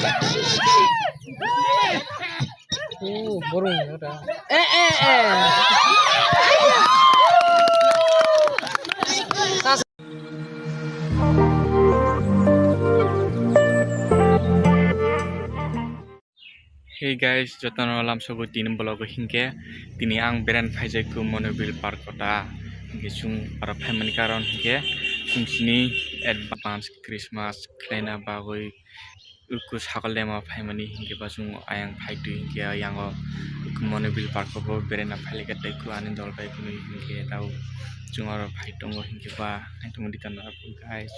Burung udah. Hey guys, jotono lamsogo tin blogo hingke tini ang beran faijai ku monobil park kota hingke chung para family karon hingke sini advance Christmas kleina bagoi uku sakal dema family hingke basung ayang phaitu hingke ayango monobil park ko berena phalika dai ku ani dol bai ku hingke tau chungaro phaitongo hingke ba naitung ditan aku guys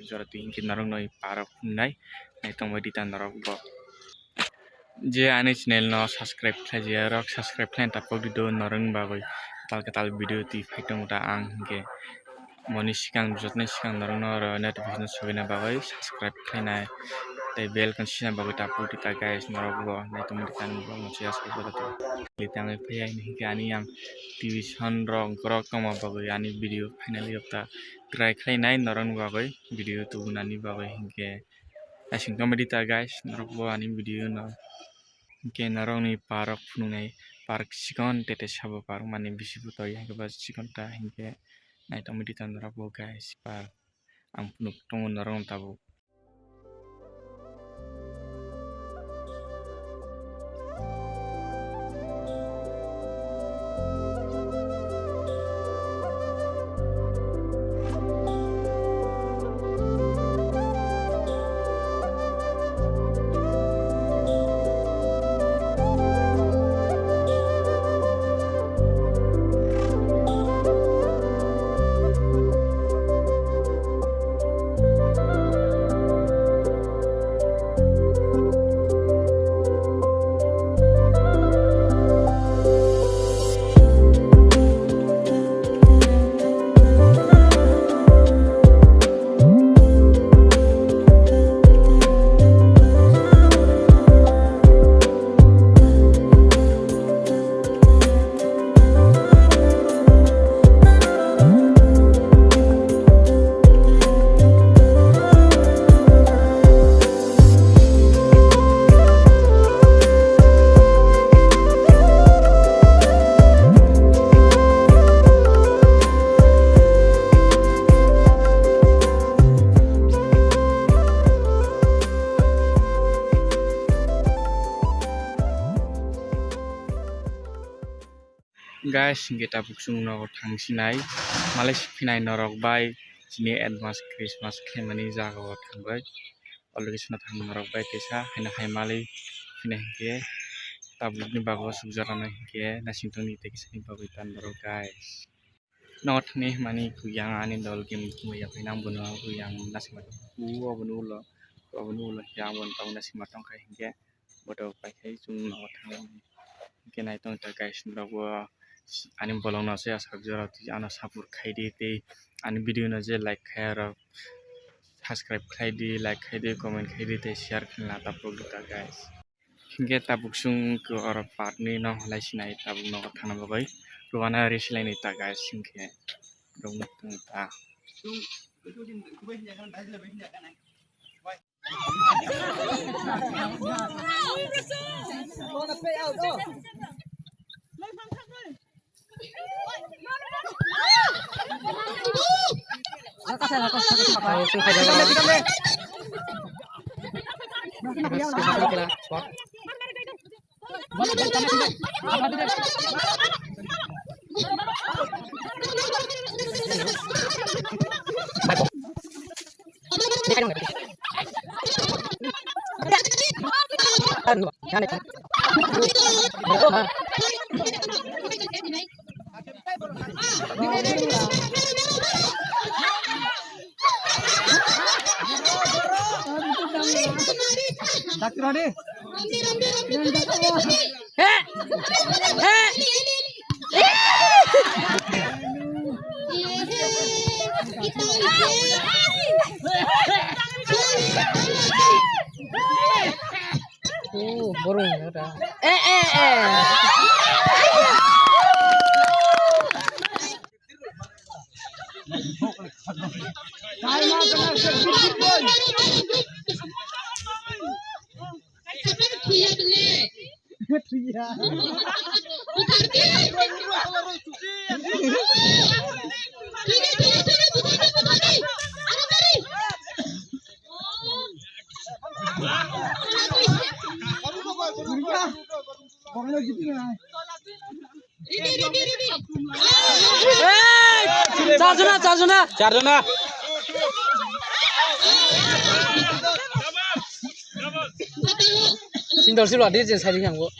jorati hingke narong noi parok nai naitung ditan narok bo je ani channel no subscribe khlaje rok subscribe khlain tapok dido norong bagoi tal video ti phaitong ta ang hingke moni sikang jotne sikang norong no notification sogina bagoi subscribe khlainai tei bell kon sina bagoi tapok ti ta guys norok bo naitung ditan bo mochi asko jorati litang phai hingke ani ang tv son rok grok tongma bagoi ani video finally ta try khlainai norong bagoi video tubunani bagoi hingke asing comedy ta guys norok bo ani video no hingke narong ni parok phunungnai park sikon tete sabo park mani bisi buto yang keba sikon ta hingke naitung ditan norok bo guys park ang phunuk tongo narong tabo guys hingke tapuk sung no thangsinai malai pinai norok bai chini advance Christmas khaimani jaga o thangbai location thang norok bai kaisa haina hai malai pinai hingke tabuk ni bago sukjarana hingke nasingtoni tekisa ni bagoi tan norok guys no thani mani kuyang ani dol game kuya pinang bono kuyang nasima uo bono ulo yang bon tau nasima tong khai hingke bodo pai khai chung no thang hingke nai tong ta guys norok ani bolong nase asak jorati ana sapur khaidi te ani video na je like khaira subscribe khaidi like khaidi comment khaidi te share khna tapok ta guys hingke tapuk sung ko or part ni no halai sinai tapuk no thana bagai ruana resilai ni ta guys hingke rong ta Burung udah. চারজনা Sindor sih lo ada di sini yang gua.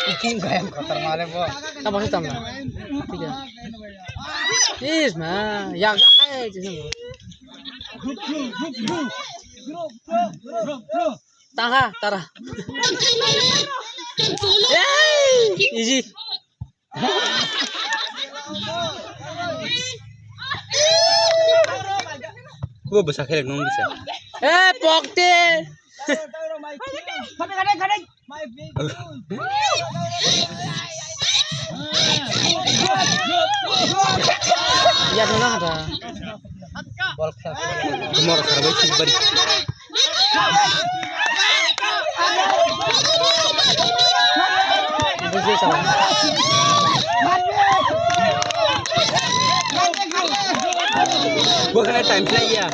Iking kayak kotor malam bo. Apa sih tamnya? Tiga. Is mah, yang kayak itu semua. Tangha, tara. Easy. Gua besar kelek nong bisa. Pokte. Ya mana ada? Bol khel. Umur sarbai sih bari. Bukan salah. Gua kena time play ya.